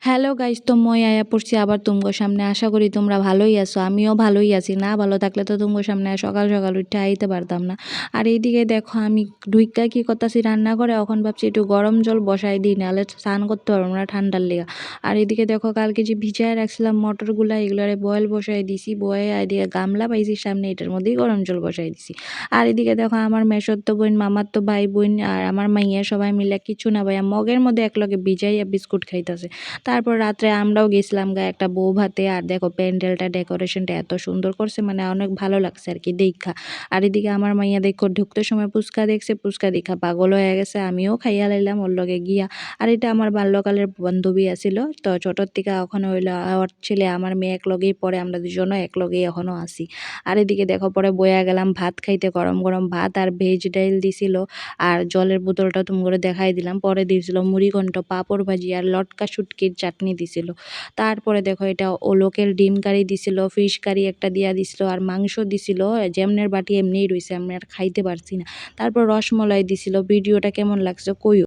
Hello guys, তো মই আয়া পড়ছি আবার তুমগো সামনে। আশা করি তোমরা ভালোই আছো। আমিও ভালোই আছি। না ভালো থাকলে তো তুমগো সামনে সকাল সকাল উঠে আইতে পারতাম না। আর এইদিকে দেখো আমি ঢুইকা কি করতাছি রান্না করে, এখন ভাবছি একটু গরম জল বসাই দিই, নাহলে স্নান করতে পারবো না ঠান্ডার লেগা। আর এদিকে দেখো কালকে যে ভিজায় রাখছিলাম মটরগুলা, এগুলারে বয়েল বসাই দিছি। বয়ে এদিকে গামলা পাইছি সামনে, এটার মধ্যেই গরম জল বসাই দিছি। আর এদিকে দেখো আমার মেসোতো বোন, মামাতো ভাই বোন আর আমার মাইয়া সবাই মিলে কিছু না ভাইয়া মগের মধ্যে একলগে ভিজাইয়া বিস্কুট খাইতেছে। তারপর রাত্রে আমরাও গেছিলাম একটা বউ ভাতে। আর দেখো প্যান্ডেলটা ডেকোরেশনটা এত সুন্দর করছে, মানে অনেক ভালো লাগছে আর কি দেখা। আর এদিকে আমার মাইয়া দেখো ঢুকতে সময় পুচকা দেখছে, পুচকা দেখা পাগল হয়ে গেছে। আমিও খাইয়া লাইলাম ওর লগে গিয়া। আর এটা আমার বাল্যকালের বান্ধবী আছিল, তো ছোটোর থেকে এখন হইলো ওর ছেলে আমার মেয়ে এক লগেই পড়ে, আমরা দুজনও এক লগেই এখনও আছি। আর এদিকে দেখো পরে বইয়া গেলাম ভাত খাইতে, গরম গরম ভাত আর ভেজ ডাইল দিছিল। আর জলের বোতলটা তুমি করে দেখাই দিলাম। পরে দিয়েছিল মুড়িঘণ্ট, পাঁপড় ভাজি আর লটকা শুটকির চাটনি দিছিল। তারপরে দেখো এটা লোকেল ডিম কারি দিছিল, ফিশ কারি একটা দিয়া দিছিল, আর মাংস দিছিল যেমনের বাটি এমনিই রইছে, আমি আর খাইতে পারছি না। তারপর রসমলাই দিছিল। ভিডিওটা কেমন লাগছে কইও।